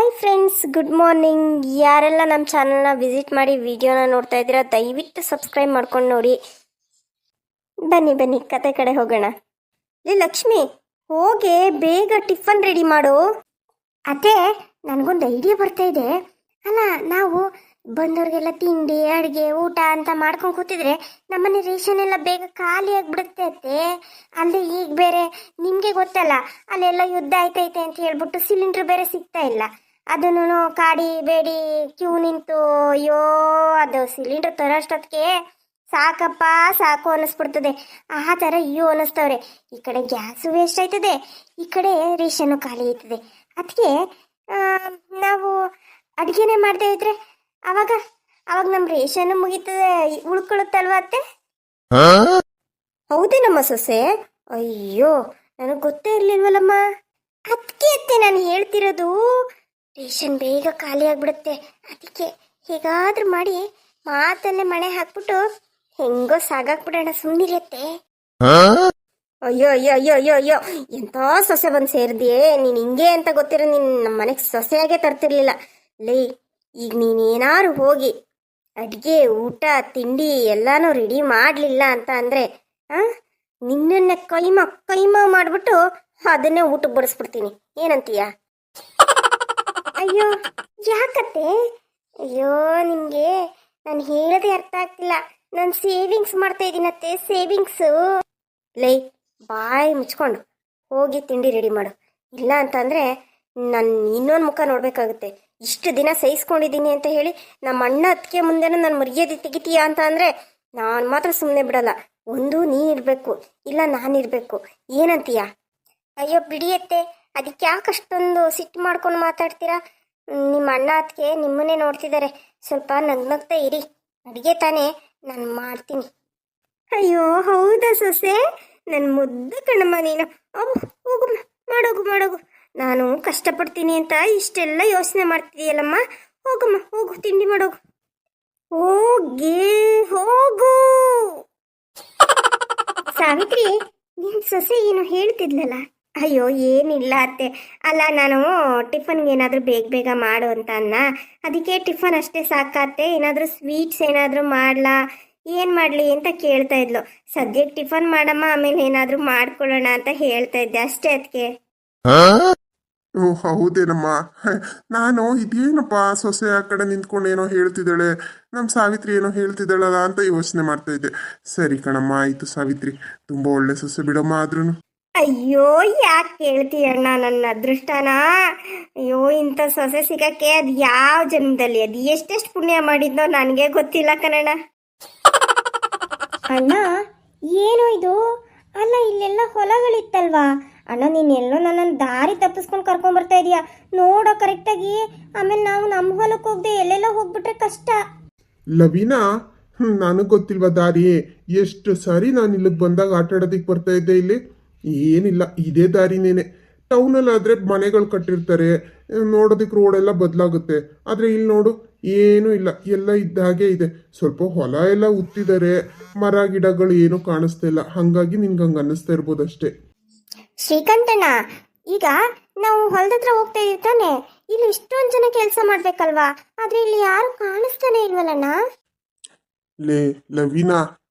Hi friends, good morning. ಯಾರೆಲ್ಲ ನಮ್ಮ ಚಾನಲ್ನ ವಿಸಿಟ್ ಮಾಡಿ ವಿಡಿಯೋನ ನೋಡ್ತಾ ಇದ್ದೀರಾ ದಯವಿಟ್ಟು ಸಬ್ಸ್ಕ್ರೈಬ್ ಮಾಡ್ಕೊಂಡು ನೋಡಿ. ಬನ್ನಿ ಬನ್ನಿ ಕತೆ ಕಡೆ ಹೋಗೋಣ. ಲೇ ಲಕ್ಷ್ಮಿ, ಹೋಗೆ ಬೇಗ ಟಿಫನ್ ರೆಡಿ ಮಾಡು. ಅದೇ ನನಗೊಂದು ಐಡಿಯಾ ಬರ್ತಾ ಇದೆ. ಅಲ್ಲ, ನಾವು ಬಂದವ್ರಿಗೆಲ್ಲ ತಿಂಡಿ ಅಡುಗೆ ಊಟ ಅಂತ ಮಾಡ್ಕೊಂಡು ಕೂತಿದ್ರೆ ನಮ್ಮನೆ ರೇಷನ್ ಎಲ್ಲ ಬೇಗ ಖಾಲಿ ಆಗಿಬಿಡುತ್ತೆ ಅತ್ತೆ. ಅಲ್ಲದೆ ಈಗ ಬೇರೆ ನಿಮಗೆ ಗೊತ್ತಲ್ಲ, ಅಲ್ಲೆಲ್ಲ ಯುದ್ಧ ಆಯ್ತೈತೆ ಅಂತ ಹೇಳ್ಬಿಟ್ಟು ಸಿಲಿಂಡ್ರ್ ಬೇರೆ ಸಿಗ್ತಾ ಇಲ್ಲ. ಅದನ್ನು ಕಾಡಿ ಬೇಡಿ ಕ್ಯೂ ನಿಂತು ಅಯ್ಯೋ, ಅದು ಸಿಲಿಂಡರ್ ತರೋಷ್ಟೊತ್ತಿಗೆ ಸಾಕಪ್ಪ ಸಾಕು ಅನ್ನಿಸ್ಬಿಡ್ತದೆ. ಆ ಥರ ಅಯ್ಯೋ ಅನ್ನಿಸ್ತವ್ರೆ. ಈ ಕಡೆ ಗ್ಯಾಸು ವೇಸ್ಟ್ ಆಯ್ತದೆ, ಈ ಕಡೆ ರೇಷನ್ನು ಖಾಲಿ ಆಯ್ತದೆ. ಅದಕ್ಕೆ ನಾವು ಅಡುಗೆನೇ ಮಾಡದೇ ಇದ್ರೆ ಅವಾಗ ಅವಾಗ ನಮ್ಮ ರೇಷನ್ ಮುಗೀತದೆ, ಉಳ್ಕೊಳುತ್ತಲ್ವ ಅತ್ತೆ? ಹೌದೇ ನಮ್ಮ ಸೊಸೆ? ಅಯ್ಯೋ, ನನಗೆ ಗೊತ್ತೇ ಇರ್ಲಿಲ್ವಲ್ಲಮ್ಮ. ಅದಕ್ಕೆ ಅತ್ತೆ ನಾನು ಹೇಳ್ತಿರೋದು, ರೇಷನ್ ಬೇಗ ಖಾಲಿ ಆಗ್ಬಿಡುತ್ತೆ. ಅದಕ್ಕೆ ಹೇಗಾದ್ರೂ ಮಾಡಿ ಮಾತಲ್ಲೇ ಮಣೆ ಹಾಕ್ಬಿಟ್ಟು ಹೆಂಗೋ ಸಾಗಾಕ್ಬಿಡೋಣ, ಸುಮ್ಮನಿರತ್ತೆ. ಅಯ್ಯೋ ಅಯ್ಯೋ ಅಯ್ಯೋ ಅಯ್ಯೋ ಅಯ್ಯೋ, ಎಂಥ ಸೊಸೆ ಬಂದು ಸೇರಿದೆಯೇ ನೀನು. ಹಿಂಗೆ ಅಂತ ಗೊತ್ತಿರೋ ನೀನು ನಮ್ಮ ಮನೆಗೆ ಸೊಸೆಯಾಗೆ ತರ್ತಿರ್ಲಿಲ್ಲ. ಲೇ, ಈಗ ನೀನೇನಾರು ಹೋಗಿ ಅಡುಗೆ ಊಟ ತಿಂಡಿ ಎಲ್ಲಾನು ರೆಡಿ ಮಾಡಲಿಲ್ಲ ಅಂತ ಅಂದರೆ ನಿನ್ನನ್ನು ಕೈಮಾ ಮಾಡಿಬಿಟ್ಟು ಅದನ್ನೇ ಊಟಕ್ಕೆ ಬಡಿಸ್ಬಿಡ್ತೀನಿ. ಏನಂತೀಯ? ಅಯ್ಯೋ ಯಾಕತ್ತೆ? ಅಯ್ಯೋ, ನಿಮಗೆ ನಾನು ಹೇಳೋದೇ ಅರ್ಥ ಆಗ್ತಿಲ್ಲ. ನಾನು ಸೇವಿಂಗ್ಸ್ ಮಾಡ್ತಾ ಇದ್ದೀನತ್ತೆ, ಸೇವಿಂಗ್ಸು. ಲೇ, ಬಾಯಿ ಮುಚ್ಕೊಂಡು ಹೋಗಿ ತಿಂಡಿ ರೆಡಿ ಮಾಡು. ಇಲ್ಲ ಅಂತಂದರೆ ನಾನು ಇನ್ನೊಂದು ಮುಖ ನೋಡಬೇಕಾಗುತ್ತೆ. ಇಷ್ಟು ದಿನ ಸಹಿಸ್ಕೊಂಡಿದ್ದೀನಿ ಅಂತ ಹೇಳಿ ನಮ್ಮ ಅಣ್ಣ ಅದಕ್ಕೆ ಮುಂದೆನೂ ನಾನು ಮರ್ಯಾದೆ ತೆಗಿತೀಯಾ ಅಂತ ಅಂದರೆ ನಾನು ಮಾತ್ರ ಸುಮ್ಮನೆ ಬಿಡಲ್ಲ. ಒಂದು ನೀನಿರಬೇಕು, ಇಲ್ಲ ನಾನಿರಬೇಕು. ಏನಂತೀಯ? ಅಯ್ಯೋ ಬಿಡಿಯತ್ತೆ, ಅದಕ್ಕೆ ಯಾಕೆ ಅಷ್ಟೊಂದು ಸಿಟ್ಟು ಮಾಡ್ಕೊಂಡು ಮಾತಾಡ್ತೀರಾ? ನಿಮ್ಮ ಅಣ್ಣ ಅದಕ್ಕೆ ನಿಮ್ಮನ್ನೇ ನೋಡ್ತಿದ್ದಾರೆ. ಸ್ವಲ್ಪ ನಗ್ನಗ್ತಾ ಇರಿ. ಅಡುಗೆ ತಾನೇ, ನಾನು ಮಾಡ್ತೀನಿ. ಅಯ್ಯೋ ಹೌದಾ ಸೊಸೆ? ನನ್ನ ಮುದ್ದು ಕಣಮ್ಮ ನೀನು. ಹೋಗು ಮಾಡೋಗು. ನಾನು ಕಷ್ಟಪಡ್ತೀನಿ ಅಂತ ಇಷ್ಟೆಲ್ಲ ಯೋಚನೆ ಮಾಡ್ತಿದೀಯಲ್ಲಮ್ಮ. ಹೋಗಮ್ಮ, ಹೋಗು ತಿಂಡಿ ಮಾಡೋಗು. ಹೋಗು. ಸಾವಿತ್ರಿ, ನಿನ್ನ ಸೊಸೆ ಏನು ಹೇಳ್ತಿದ್ಲಲ್ಲ? ಅಯ್ಯೋ ಏನಿಲ್ಲ ಅತ್ತೆ. ಅಲ್ಲ, ನಾನು ಟಿಫನ್ಗೆ ಏನಾದರೂ ಬೇಗ ಮಾಡು ಅಂತ ಅದಕ್ಕೆ ಟಿಫನ್ ಅಷ್ಟೇ ಸಾಕತ್ತೆ, ಏನಾದರೂ ಸ್ವೀಟ್ಸ್ ಏನಾದರೂ ಮಾಡಲಾ, ಏನು ಮಾಡಲಿ ಅಂತ ಕೇಳ್ತಾ ಇದ್ಲು. ಸದ್ಯಕ್ಕೆ ಟಿಫನ್ ಮಾಡಮ್ಮ, ಆಮೇಲೆ ಏನಾದರೂ ಮಾಡ್ಕೊಳ್ಳೋಣ ಅಂತ ಹೇಳ್ತಾ ಇದ್ದೆ ಅಷ್ಟೇ. ಅದಕ್ಕೆ ಹೌದೇನಮ್ಮ, ನಾನು ಇದೇನಪ್ಪ ಸೊಸೆ ಆ ಕಡೆ ನಿಂತ್ಕೊಂಡು ಏನೋ ಹೇಳ್ತಿದ್ದಾಳೆ, ನಮ್ಮ ಸಾವಿತ್ರಿ ಏನೋ ಹೇಳ್ತಿದ್ದಾಳಲ್ಲ ಅಂತ ಯೋಚನೆ ಮಾಡ್ತಾ ಇದ್ದೆ. ಸರಿ ಕಣಮ್ಮ, ಆಯಿತು ಸಾವಿತ್ರಿ, ತುಂಬ ಒಳ್ಳೆ ಸೊಸೆ ಬಿಡಮ್ಮ. ಆದ್ರೂ ಅಯ್ಯೋ ಯಾಕೆ ಕೇಳ್ತೀಯಣ್ಣ ನನ್ನ ಅದೃಷ್ಟನಾ? ಅಯ್ಯೋ, ಇಂಥ ಸೊಸೆ ಸಿಗಕ್ಕೆ ಅದು ಯಾವ ಜನ್ಮದಲ್ಲಿ, ಅದು ಎಷ್ಟೆಷ್ಟು ಪುಣ್ಯ ಮಾಡಿದ್ನೋ ನನಗೆ ಗೊತ್ತಿಲ್ಲ ಕಣಣ್ಣ. ಅಣ್ಣ, ಏನು ಇದು? ಅಲ್ಲ, ಇಲ್ಲೆಲ್ಲ ಹೊಲಗಳಿತ್ತಲ್ವಾ ಅಣ್ಣ? ನೀನೆಲ್ಲೋ ನನ್ನನ್ನು ದಾರಿ ತಪ್ಪಿಸ್ಕೊಂಡು ಕರ್ಕೊಂಡ್ಬರ್ತಾ ಇದೀಯಾ ನೋಡೋ ಕರೆಕ್ಟಾಗಿ. ಆಮೇಲೆ ನಾವು ನಮ್ಮ ಹೊಲಕ್ಕೆ ಹೋಗದೆ ಎಲ್ಲೆಲ್ಲ ಹೋಗ್ಬಿಟ್ರೆ ಕಷ್ಟ. ಲವೀನಾ, ನನಗೆ ಗೊತ್ತಿಲ್ವಾ ದಾರಿ? ಎಷ್ಟು ಸಾರಿ ನಾನು ಇಲ್ಲಿಗೆ ಬಂದಾಗ ಆಟ ಆಡೋದಕ್ಕೆ ಬರ್ತಾ ಇದ್ದೆ. ಇಲ್ಲಿ ಏನಿಲ್ಲ, ಇದೇ ದಾರಿನೇನೆ. ಟೌನಲ್ಲಾದರೆ ಮನೆಗಳು ಕಟ್ಟಿರ್ತಾರೆ, ನೋಡೋದಕ್ಕೆ ರೋಡೆಲ್ಲ ಬದಲಾಗುತ್ತೆ. ಆದರೆ ಇಲ್ಲಿ ನೋಡು, ಏನೂ ಇಲ್ಲ, ಎಲ್ಲ ಇದ್ದ ಹಾಗೆ ಇದೆ. ಸ್ವಲ್ಪ ಹೊಲ ಎಲ್ಲ ಉತ್ತಿದ್ದಾರೆ, ಮರ ಗಿಡಗಳು ಏನೂ ಕಾಣಿಸ್ತಾ ಇಲ್ಲ. ಹಾಗಾಗಿ ನಿನ್ಗೆ ಹಂಗೆ ಅನ್ನಿಸ್ತಾ ಇರ್ಬೋದು ಅಷ್ಟೇ. ಶ್ರೀಕಂಠಣ್ಣ, ಈಗ ನಾವು ಹೊಲದತ್ರ ಹೋಗ್ತಾ ಇದೀವಿ ತಾನೆ, ಇಲ್ಲಿ ಇಷ್ಟೊಂದು ಜನ ಕೆಲಸ ಮಾಡ್ಬೇಕಲ್ವಾ? ಆದ್ರೆ ಇಲ್ಲಿ ಯಾರು ಕಾಣಿಸ್ತಾನೆ ಇಲ್ವಲ್ಲಣ್ಣ? ಲೇ ಲವೀನಾ,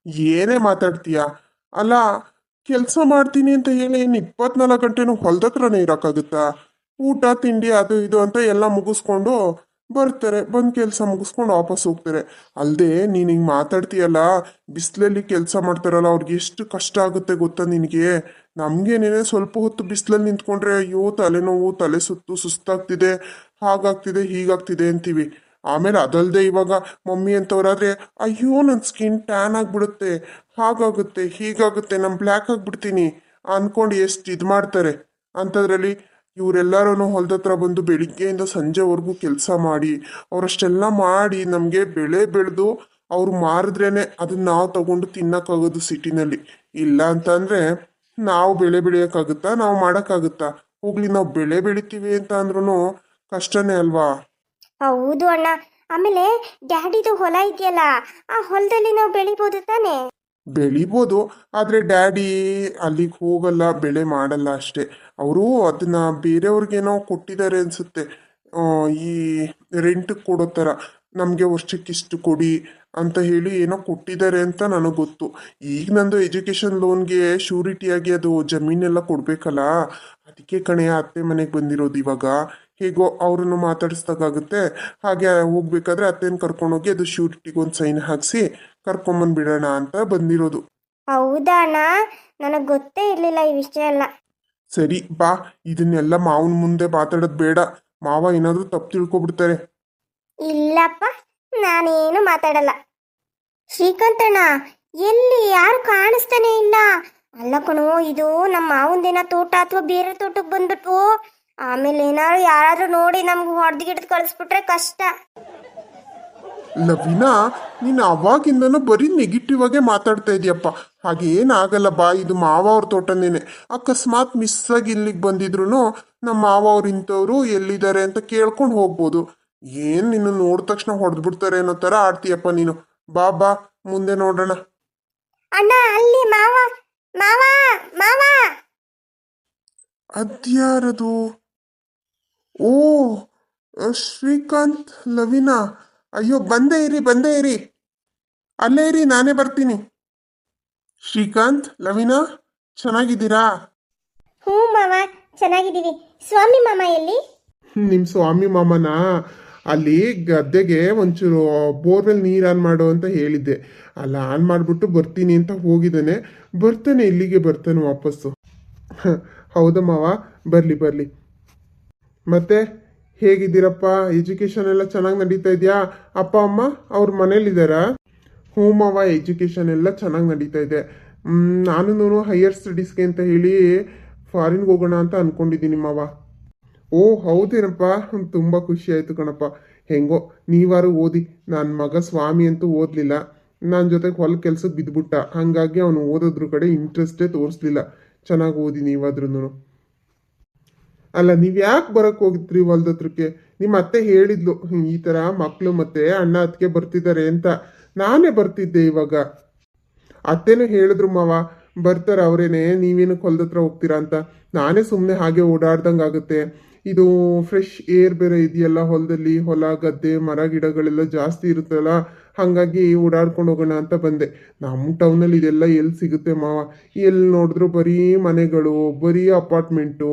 ಏನೇ ಮಾತಾಡ್ತೀಯ? ಅಲ್ಲ, ಕೆಲಸ ಮಾಡ್ತೀನಿ ಅಂತ ಹೇಳಿ ಇನ್ನು 24 ಗಂಟೆನೂ ಹೊಲದತ್ರನೇ ಇರೋಕ್ಕಾಗುತ್ತಾ? ಊಟ ತಿಂಡಿ ಅದು ಇದು ಅಂತ ಎಲ್ಲ ಮುಗಿಸ್ಕೊಂಡು ಬರ್ತಾರೆ, ಬಂದು ಕೆಲಸ ಮುಗಿಸ್ಕೊಂಡು ವಾಪಸ್ ಹೋಗ್ತಾರೆ. ಅಲ್ಲದೆ ನೀನು ಹಿಂಗೆ ಮಾತಾಡ್ತೀಯಲ್ಲ, ಬಿಸಿಲಲ್ಲಿ ಕೆಲಸ ಮಾಡ್ತಾರಲ್ಲ ಅವ್ರಿಗೆ ಎಷ್ಟು ಕಷ್ಟ ಆಗುತ್ತೆ ಗೊತ್ತಾ ನಿನಗೆ? ನಮಗೇನೇನೆ ಸ್ವಲ್ಪ ಹೊತ್ತು ಬಿಸಿಲಲ್ಲಿ ನಿಂತ್ಕೊಂಡ್ರೆ ಅಯ್ಯೋ ತಲೆನೋವು, ತಲೆ ಸುಸ್ತಾಗ್ತಿದೆ, ಹಾಗಾಗ್ತಿದೆ ಹೀಗಾಗ್ತಿದೆ ಅಂತೀವಿ. ಆಮೇಲೆ ಅದಲ್ಲದೆ ಇವಾಗ ಮಮ್ಮಿ ಅಂತವ್ರಾದ್ರೆ ಅಯ್ಯೋ ನನ್ನ ಸ್ಕಿನ್ ಟ್ಯಾನ್ ಆಗಿಬಿಡುತ್ತೆ, ಹಾಗಾಗುತ್ತೆ ಹೀಗಾಗುತ್ತೆ, ನಾನು ಬ್ಲ್ಯಾಕ್ ಆಗಿಬಿಡ್ತೀನಿ ಅಂದ್ಕೊಂಡು ಎಷ್ಟು ಇದು ಮಾಡ್ತಾರೆ. ಅಂಥದ್ರಲ್ಲಿ ಇವರೆಲ್ಲರೂ ಹೊಲದತ್ರ ಬಂದು ಬೆಳಿಗ್ಗೆಯಿಂದ ಸಂಜೆವರೆಗೂ ಕೆಲಸ ಮಾಡಿ ಅವರಷ್ಟೆಲ್ಲ ಮಾಡಿ ನಮಗೆ ಬೆಳೆ ಬೆಳೆದು ಅವ್ರು ಮಾರಿದ್ರೇನೆ ಅದನ್ನ ನಾವು ತಗೊಂಡು ತಿನ್ನಕ್ಕಾಗೋದು ಸಿಟಿನಲ್ಲಿ. ಇಲ್ಲ ಅಂತಂದರೆ ನಾವು ಬೆಳೆ ಬೆಳೆಯೋಕ್ಕಾಗುತ್ತಾ? ನಾವು ಮಾಡೋಕ್ಕಾಗುತ್ತಾ? ಹೋಗ್ಲಿ, ನಾವು ಬೆಳೆ ಬೆಳಿತೀವಿ ಅಂತ ಅಂದ್ರೂ ಕಷ್ಟನೇ ಅಲ್ವಾ? ಹೌದು ಅಣ್ಣ. ಆಮೇಲೆ ಡ್ಯಾಡಿದು ಹೊಲ ಇದೆಯಲ್ಲ, ಆ ಹೊಲದಲ್ಲಿ ನಾವು ಬೆಳಿಬೋದು ತಾನೆ? ಬೆಳಿಬೋದು, ಆದರೆ ಡ್ಯಾಡಿ ಅಲ್ಲಿಗೆ ಹೋಗಲ್ಲ, ಬೆಳೆ ಮಾಡಲ್ಲ ಅಷ್ಟೇ. ಅವರು ಅದನ್ನ ಬೇರೆಯವ್ರಿಗೇನೋ ಕೊಟ್ಟಿದ್ದಾರೆ ಅನ್ಸುತ್ತೆ. ಈ ರೆಂಟಿಗೆ ಕೊಡೋ ಥರ ನಮಗೆ ವರ್ಷಕ್ಕಿಷ್ಟು ಕೊಡಿ ಅಂತ ಹೇಳಿ ಏನೋ ಕೊಟ್ಟಿದ್ದಾರೆ ಅಂತ ನನಗೆ ಗೊತ್ತು. ಈಗ ನಂದು ಎಜುಕೇಷನ್ ಲೋನ್ಗೆ ಶ್ಯೂರಿಟಿಯಾಗಿ ಅದು ಜಮೀನೆಲ್ಲ ಕೊಡಬೇಕಲ್ಲ, ಅದಕ್ಕೆ ಕಣೆಯ ಅತ್ತೆ ಮನೆಗೆ ಬಂದಿರೋದು ಇವಾಗ. ಹೇಗೋ ಅವ್ರನ್ನು ಮಾತಾಡಿಸ್ದಾಗುತ್ತೆ. ಹಾಗೆ ಹೋಗ್ಬೇಕಾದ್ರೆ ಅತ್ತೆನ ಕರ್ಕೊಂಡೋಗಿ ಅದು ಶ್ಯೂರಿಟಿಗೆ ಒಂದು ಸೈನ್ ಹಾಕಿಸಿ ಕರ್ಕೊಂಬಂದ್ಬಿಡೋಣ ಅಂತ ಬಂದಿರೋದು. ಹೌದಾ ಅಣ್ಣ, ನನಗೆ ಗೊತ್ತೇ ಇರಲಿಲ್ಲ ಈ ವಿಷಯ ಎಲ್ಲ. ಸರಿ ಬಾ, ಇದನ್ನೆಲ್ಲ ಮಾವನ ಮುಂದೆ ಮಾತಾಡೋದು ಬೇಡ. ಮಾವ ಏನಾದರೂ ತಪ್ಪು ತಿಳ್ಕೊಬಿಡ್ತಾರೆ. ಇಲ್ಲಪ್ಪ, ನಾನೇನು ಮಾತಾಡಲ್ಲ. ಶ್ರೀಕಾಂತಣ್ಣ, ಎಲ್ಲಿ ಯಾರು ಕಾಣಿಸ್ತಾನೆ ಇಲ್ಲ. ಅಲ್ಲ ಕಣೋ, ಇದು ನಮ್ಮ ಮಾವಂದೇನ ತೋಟ ಅಥವಾ ಬೇರೆ ತೋಟಕ್ಕೆ ಬಂದ್ಬಿಟ್ವು. ಆಮೇಲೆ ಏನಾದ್ರು ಯಾರಾದ್ರೂ ನೋಡಿ ನಮ್ಗೆ ಹೊಡೆದು ಗಿಡದ್ ಕಳಿಸ್ಬಿಟ್ರೆ ಕಷ್ಟ. ಲವಿನಾ, ನೀನು ಅವಾಗಿಂದನೂ ಬರೀ ನೆಗೆಟಿವ್ ಆಗೇ ಮಾತಾಡ್ತಾ ಇದೀಯಪ್ಪ. ಹಾಗೇನಾಗಲ್ಲ ಬಾ, ಇದು ಮಾವ ಅವ್ರ ತೋಟನೇನೆ. ಅಕಸ್ಮಾತ್ ಮಿಸ್ ಆಗಿ ಇಲ್ಲಿಗೆ ಬಂದಿದ್ರು ನಮ್ಮ ಮಾವ ಅವ್ರು ಇಂಥವ್ರು ಎಲ್ಲಿದ್ದಾರೆ ಅಂತ ಕೇಳ್ಕೊಂಡು ಹೋಗ್ಬೋದು. ಏನ್ ನಿನ್ನ ನೋಡಿದ ತಕ್ಷಣ ಹೊಡೆದ್ಬಿಡ್ತಾರೆ ಅನ್ನೋ ಥರ ಆಡ್ತೀಯಪ್ಪ ನೀನು. ಬಾ ಬಾ, ಮುಂದೆ ನೋಡೋಣ. ಅಣ್ಣ, ಅಲ್ಲಿ ಮಾವ ಮಾವ ಮಾವ. ಅದ್ಯಾರದು? ಓ, ಶ್ರೀಕಾಂತ್, ಲವಿನಾ. ಅಯ್ಯೋ, ಬಂದೇ ಇರಿ. ಅಲ್ಲೇ ಇರಿ, ನಾನೇ ಬರ್ತೀನಿ. ಶ್ರೀಕಾಂತ್, ಲವಿನಾ, ಚೆನ್ನಾಗಿದ್ದೀರಾ? ಹ್ಞೂ ಮಾವ, ಚೆನ್ನಾಗಿದ್ದೀವಿ. ಸ್ವಾಮಿ ಮಾಮ ಎಲ್ಲಿ? ನಿಮ್ಮ ಸ್ವಾಮಿ ಮಾಮನ ಅಲ್ಲಿ ಗದ್ದೆಗೆ ಒಂಚೂರು ಬೋರ್ವೆಲ್ ನೀರು ಆನ್ ಮಾಡು ಅಂತ ಹೇಳಿದ್ದೆ. ಅಲ್ಲ ಆನ್ ಮಾಡಿಬಿಟ್ಟು ಬರ್ತೀನಿ ಅಂತ ಹೋಗಿದ್ದಾನೆ. ಬರ್ತಾನೆ, ಇಲ್ಲಿಗೆ ಬರ್ತಾನೆ ವಾಪಸ್ಸು. ಹೌದಾ ಮಾವ, ಬರಲಿ. ಮತ್ತೆ ಹೇಗಿದ್ದೀರಪ್ಪ? ಎಜುಕೇಷನ್ ಎಲ್ಲ ಚೆನ್ನಾಗಿ ನಡೀತಾ ಇದೆಯಾ? ಅಪ್ಪ ಅಮ್ಮ ಅವ್ರ ಮನೇಲಿದ್ದಾರಾ? ಹ್ಞೂ ಮಾವ, ಎಜುಕೇಷನ್ ಎಲ್ಲ ಚೆನ್ನಾಗಿ ನಡೀತಾ ಇದೆ. ನಾನು ಹೈಯರ್ ಸ್ಟಡೀಸ್ಗೆ ಅಂತ ಹೇಳಿ ಫಾರಿನ್ಗೆ ಹೋಗೋಣ ಅಂತ ಅಂದ್ಕೊಂಡಿದ್ದೀನಿ ಮಾವ. ಓ ಹೌದೇನಪ್ಪ, ತುಂಬ ಖುಷಿ ಆಯಿತು ಕಣಪ್ಪ. ಹೆಂಗೋ ನೀವಾರು ಓದಿ. ನನ್ನ ಮಗ ಸ್ವಾಮಿ ಅಂತೂ ಓದಲಿಲ್ಲ, ನನ್ನ ಜೊತೆಗೆ ಹೊಲ ಕೆಲ್ಸಕ್ಕೆ ಬಿದ್ದುಬಿಟ್ಟ. ಹಾಗಾಗಿ ಅವನು ಓದೋದ್ರ ಕಡೆ ಇಂಟ್ರೆಸ್ಟೇ ತೋರಿಸ್ಲಿಲ್ಲ. ಚೆನ್ನಾಗಿ ಓದಿ ನೀವಾದ್ರೂ. ಅಲ್ಲ, ನೀವು ಯಾಕೆ ಬರೋಕ್ಕೆ ಹೋಗಿದ್ರಿ ಹೊಲ್ದ ಹತ್ರಕ್ಕೆ? ನಿಮ್ಮ ಅತ್ತೆ ಹೇಳಿದ್ಲು ಈ ಥರ ಮಕ್ಕಳು ಮತ್ತೆ ಅಣ್ಣ ಅತ್ತಿಗೆ ಬರ್ತಿದ್ದಾರೆ ಅಂತ. ನಾನೇ ಬರ್ತಿದ್ದೆ ಇವಾಗ. ಅತ್ತೆನೂ ಹೇಳಿದ್ರು ಮಾವ, ಬರ್ತಾರೆ ಅವರೇನೆ, ನೀವೇನಕ್ಕೆ ಹೊಲ್ದ ಹತ್ರ ಹೋಗ್ತೀರಾ ಅಂತ. ನಾನೇ ಸುಮ್ಮನೆ ಹಾಗೆ ಓಡಾಡ್ದಂಗೆ ಆಗುತ್ತೆ. ಇದು ಫ್ರೆಶ್ ಏರ್ ಬೇರೆ ಇದೆಯಲ್ಲ ಹೊಲದಲ್ಲಿ. ಹೊಲ ಗದ್ದೆ ಮರ ಗಿಡಗಳೆಲ್ಲ ಜಾಸ್ತಿ ಇರುತ್ತಲ್ಲ, ಹಾಗಾಗಿ ಓಡಾಡ್ಕೊಂಡು ಹೋಗೋಣ ಅಂತ ಬಂದೆ. ನಮ್ಮ ಟೌನಲ್ಲಿ ಇದೆಲ್ಲ ಎಲ್ಲಿ ಸಿಗುತ್ತೆ ಮಾವ? ಎಲ್ಲಿ ನೋಡಿದ್ರು ಬರೀ ಮನೆಗಳು, ಬರೀ ಅಪಾರ್ಟ್ಮೆಂಟು,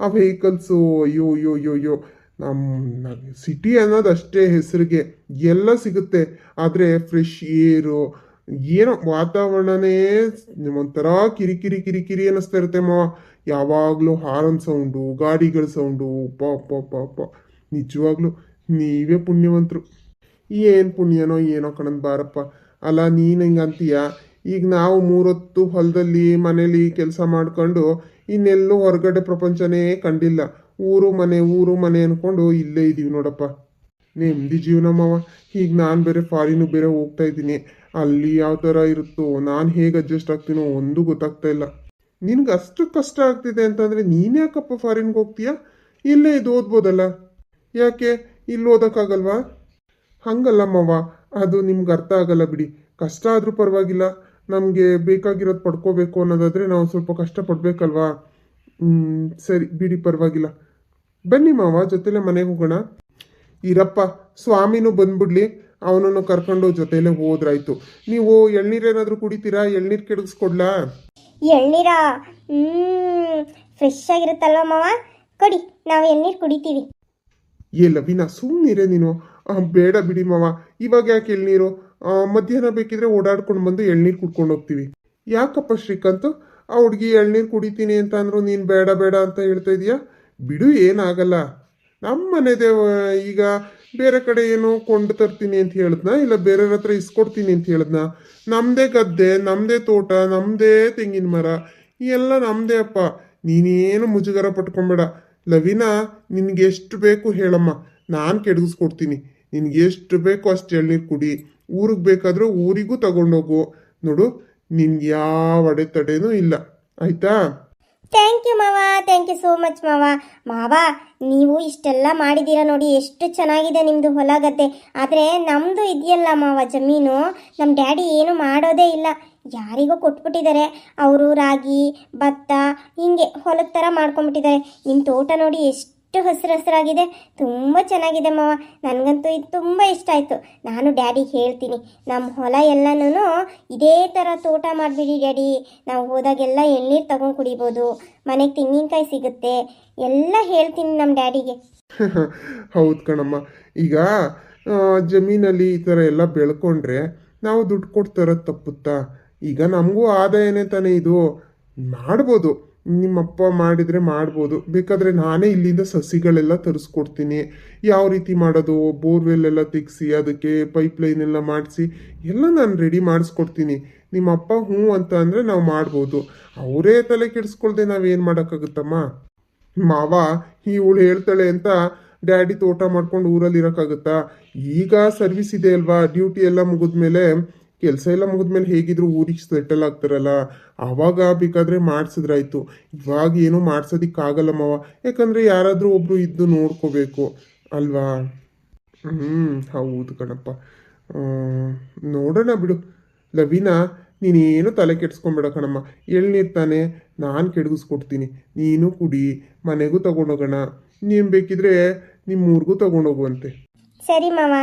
ಆ ವೆಹಿಕಲ್ಸು. ಅಯ್ಯೋ. ನಮ್ಮ ಸಿಟಿ ಅನ್ನೋದು ಅಷ್ಟೇ ಹೆಸರಿಗೆ, ಎಲ್ಲ ಸಿಗುತ್ತೆ. ಆದರೆ ಫ್ರೆಶ್ ಏರು, ಏನೋ ವಾತಾವರಣನೇ ಒಂಥರ ಕಿರಿಕಿರಿ ಅನ್ನಿಸ್ತಾ ಇರುತ್ತೆ ಮಾವ. ಯಾವಾಗಲೂ ಹಾರನ್ ಸೌಂಡು, ಗಾಡಿಗಳ ಸೌಂಡು. ಪಾಪ ನಿಜವಾಗ್ಲೂ ನೀವೇ ಪುಣ್ಯವಂತರು. ಏನು ಪುಣ್ಯನೋ ಏನೋ ಕಣಂದ್ ಬಾರಪ್ಪ. ಅಲ್ಲ, ನೀನು ಹಿಂಗೆ ಅಂತೀಯ. ಈಗ ನಾವು 3 ಹೊತ್ತು ಹೊಲದಲ್ಲಿ ಮನೇಲಿ ಕೆಲಸ ಮಾಡ್ಕೊಂಡು ಇನ್ನೆಲ್ಲೂ ಹೊರಗಡೆ ಪ್ರಪಂಚನೇ ಕಂಡಿಲ್ಲ. ಊರು ಮನೆ ಅಂದ್ಕೊಂಡು ಇಲ್ಲೇ ಇದ್ದೀವಿ ನೋಡಪ್ಪ. ನೆಮ್ಮದಿ ಜೀವನ ಮಾವ. ಈಗ ನಾನು ಬೇರೆ ಫಾರಿನು ಬೇರೆ ಹೋಗ್ತಾ ಇದ್ದೀನಿ. ಅಲ್ಲಿ ಯಾವ ಥರ ಇರುತ್ತೋ, ನಾನು ಹೇಗೆ ಅಡ್ಜಸ್ಟ್ ಆಗ್ತೀನೋ ಒಂದು ಗೊತ್ತಾಗ್ತಾ ಇಲ್ಲ. ನಿನ್ಗೆ ಅಷ್ಟು ಕಷ್ಟ ಆಗ್ತಿದೆ ಅಂತಂದರೆ ನೀನು ಯಾಕಪ್ಪ ಫಾರಿನ್ಗೆ ಹೋಗ್ತೀಯಾ? ಇಲ್ಲೇ ಇದು ಓದ್ಬೋದಲ್ಲ. ಯಾಕೆ ಇಲ್ಲಿ ಓದೋಕ್ಕಾಗಲ್ವಾ? ಹಂಗಲ್ಲ ಮಾವ, ಅದು ನಿಮ್ಗೆ ಅರ್ಥ ಆಗಲ್ಲ ಬಿಡಿ. ಕಷ್ಟ ಆದರೂ ಪರವಾಗಿಲ್ಲ, ನಮಗೆ ಬೇಕಾಗಿರೋದು ಪಡ್ಕೋಬೇಕು ಅನ್ನೋದಾದರೆ ನಾವು ಸ್ವಲ್ಪ ಕಷ್ಟಪಡಬೇಕಲ್ವಾ? ಸರಿ ಬಿಡಿ, ಪರವಾಗಿಲ್ಲ. ಬನ್ನಿ ಮಾವ, ಜೊತೆಲೆ ಮನೆಗೆ ಹೋಗೋಣ. ಇರಪ್ಪ, ಸ್ವಾಮಿನೂ ಬಂದ್ಬಿಡ್ಲಿ, ಅವನನ್ನು ಕರ್ಕೊಂಡು ಜೊತೆಲೆ ಹೋದ್ರಾಯ್ತು. ನೀವು ಎಳ್ನೀರೇನಾದರೂ ಕುಡಿತೀರಾ? ಎಳ್ನೀರು ಕೆಡಗಿಸ್ಕೊಡ್ಲಾ? ಎಳ್ನೀರಾ? ಫ್ರೆಶ್ ಆಗಿರುತ್ತಲ್ವ ಮಾವ, ಕೊಡಿ, ನಾವು ಎಳ್ನೀರು ಕುಡಿತೀವಿ. ಏ ಲವಿನಾ, ಸುಮ್ಮನಿರೇ ನೀನು. ಬೇಡ ಬಿಡಿ ಮಾವ, ಇವಾಗ ಯಾಕೆ ಎಳ್ನೀರು? ಮಧ್ಯಾಹ್ನ ಬೇಕಿದ್ರೆ ಓಡಾಡ್ಕೊಂಡು ಬಂದು ಎಳ್ನೀರು ಕುಡ್ಕೊಂಡು ಹೋಗ್ತೀವಿ. ಯಾಕಪ್ಪ ಶ್ರೀಕಾಂತ್, ಆ ಹುಡುಗಿ ಎಳ್ನೀರು ಕುಡಿತೀನಿ ಅಂತ ಅಂದ್ರು ನೀನು ಬೇಡ ಅಂತ ಹೇಳ್ತಾ ಇದೀಯಾ? ಬಿಡು, ಏನಾಗಲ್ಲ. ನಮ್ಮ ಮನೆದೇ. ಈಗ ಬೇರೆ ಕಡೆ ಏನು ಕೊಂಡು ತರ್ತೀನಿ ಅಂತ ಹೇಳಿದ್ನ, ಇಲ್ಲ ಬೇರೆಯವ್ರ ಹತ್ರ ಇಸ್ಕೊಡ್ತೀನಿ ಅಂತ ಹೇಳಿದ್ನ? ನಮ್ಮದೇ ಗದ್ದೆ, ನಮ್ಮದೇ ತೋಟ, ನಮ್ಮದೇ ತೆಂಗಿನ ಮರ, ಎಲ್ಲ ನಮ್ಮದೇ ಅಪ್ಪ. ನೀನೇನು ಮುಜುಗರ ಪಟ್ಕೊಂಬೇಡ. ಲವಿನಾ, ನಿನ್ಗೆ ಎಷ್ಟು ಬೇಕು ಹೇಳಮ್ಮ, ನಾನು ಕೆಡಗಿಸ್ಕೊಡ್ತೀನಿ. ನಿನ್ಗೆ ಎಷ್ಟು ಬೇಕೋ ಅಷ್ಟು ಎಳ್ನೀರು ಕುಡಿ. ಊರಿಗೆ ಬೇಕಾದರೂ ಊರಿಗೂ ತಗೊಂಡೋಗು. ನೋಡು, ನಿನ್ಗೆ ಯಾವ ಅಡೆತಡೆನೂ ಇಲ್ಲ, ಆಯ್ತಾ? ಥ್ಯಾಂಕ್ ಯು ಮಾವ, ಥ್ಯಾಂಕ್ ಯು ಸೋ ಮಚ್ ಮಾವ. ಮಾವ, ನೀವು ಇಷ್ಟೆಲ್ಲ ಮಾಡಿದ್ದೀರಾ ನೋಡಿ, ಎಷ್ಟು ಚೆನ್ನಾಗಿದೆ ನಿಮ್ಮದು ಹೊಲ ಗದ್ದೆ. ಆದರೆ ನಮ್ಮದು ಇದೆಯಲ್ಲ ಮಾವ ಜಮೀನು, ನಮ್ಮ ಡ್ಯಾಡಿ ಏನು ಮಾಡೋದೇ ಇಲ್ಲ, ಯಾರಿಗೋ ಕೊಟ್ಬಿಟ್ಟಿದ್ದಾರೆ. ಅವರು ರಾಗಿ ಭತ್ತ ಹಿಂಗೆ ಹೊಲದ ಥರ ಮಾಡ್ಕೊಂಬಿಟ್ಟಿದ್ದಾರೆ. ನಿಮ್ಮ ತೋಟ ನೋಡಿ ಎಷ್ಟು ಎಷ್ಟು ಹಸಿರು ಹಸಿರಾಗಿದೆ, ತುಂಬ ಚೆನ್ನಾಗಿದೆ ಮಾವ. ನನಗಂತೂ ಇದು ತುಂಬ ಇಷ್ಟ ಆಯಿತು. ನಾನು ಡ್ಯಾಡಿಗೆ ಹೇಳ್ತೀನಿ, ನಮ್ಮ ಹೊಲ ಎಲ್ಲನೂ ಇದೇ ಥರ ತೋಟ ಮಾಡಿಬಿಡಿ ಡ್ಯಾಡಿ. ನಾವು ಹೋದಾಗೆಲ್ಲ ಎಳ್ನೀರು ತಗೊಂಡು ಕುಡಿಬೋದು, ಮನೆಗೆ ತೆಂಗಿನಕಾಯಿ ಸಿಗುತ್ತೆ, ಎಲ್ಲ ಹೇಳ್ತೀನಿ ನಮ್ಮ ಡ್ಯಾಡಿಗೆ. ಹೌದು ಕಣಮ್ಮ. ಈಗ ಜಮೀನಲ್ಲಿ ಈ ಥರ ಎಲ್ಲ ಬೆಳ್ಕೊಂಡ್ರೆ ನಾವು ದುಡ್ಡು ಕೊಡ್ತಾರದು ತಪ್ಪುತ್ತಾ? ಈಗ ನಮಗೂ ಆದಾಯನೇ ತಾನೇ ಇದು. ಮಾಡ್ಬೋದು, ನಿಮ್ಮಪ್ಪ ಮಾಡಿದರೆ ಮಾಡ್ಬೋದು. ಬೇಕಾದರೆ ನಾನೇ ಇಲ್ಲಿಂದ ಸಸಿಗಳೆಲ್ಲ ತರಿಸ್ಕೊಡ್ತೀನಿ. ಯಾವ ರೀತಿ ಮಾಡೋದು, ಬೋರ್ವೆಲ್ ಎಲ್ಲ ತೆಗೆಸಿ ಅದಕ್ಕೆ ಪೈಪ್ಲೈನ್ ಎಲ್ಲ ಮಾಡಿಸಿ ಎಲ್ಲ ನಾನು ರೆಡಿ ಮಾಡಿಸ್ಕೊಡ್ತೀನಿ. ನಿಮ್ಮಪ್ಪ ಹ್ಞೂ ಅಂತ ಅಂದರೆ ನಾವು ಮಾಡ್ಬೋದು. ಅವರೇ ತಲೆ ಕೆಡಿಸ್ಕೊಳ್ದೆ ನಾವೇನು ಮಾಡೋಕ್ಕಾಗುತ್ತಮ್ಮ? ಮಾವ ಇವಳು ಹೇಳ್ತಾಳೆ ಅಂತ ಡ್ಯಾಡಿ ತೋಟ ಮಾಡ್ಕೊಂಡು ಊರಲ್ಲಿ ಇರೋಕ್ಕಾಗುತ್ತಾ? ಈಗ ಸರ್ವಿಸ್ ಇದೆ ಅಲ್ವಾ, ಡ್ಯೂಟಿ ಎಲ್ಲ ಮುಗಿದ್ಮೇಲೆ, ಕೆಲಸ ಎಲ್ಲ ಮುಗಿದ್ಮೇಲೆ ಹೇಗಿದ್ರು ಊರಿಗೆ ಸೆಟಲ್ ಆಗ್ತಾರಲ್ಲ, ಆವಾಗ ಬೇಕಾದ್ರೆ ಮಾಡಿಸಿದ್ರಾಯ್ತು. ಇವಾಗ ಏನೂ ಮಾಡ್ಸೋದಿಕ್ಕಾಗಲ್ಲ ಮಾವ, ಯಾಕಂದರೆ ಯಾರಾದರೂ ಒಬ್ಬರು ಇದ್ದು ನೋಡ್ಕೋಬೇಕು ಅಲ್ವಾ? ಹೌದು ಕಣಪ್ಪ. ನೋಡೋಣ ಬಿಡು ಲವೀನಾ, ನೀನೇನು ತಲೆ ಕೆಡ್ಸ್ಕೊಂಬೇಡ ಕಣಮ್ಮ. ಎಳ್ನೀರು ತಾನೆ, ನಾನು ಕೆಡಗಿಸ್ಕೊಡ್ತೀನಿ, ನೀನು ಕುಡಿ, ಮನೆಗೂ ತಗೊಂಡೋಗೋಣ. ನೀನು ಬೇಕಿದ್ರೆ ನಿಮ್ಮ ಊರಿಗೂ ತಗೊಂಡೋಗುವಂತೆ. ಸರಿ ಮಾವ.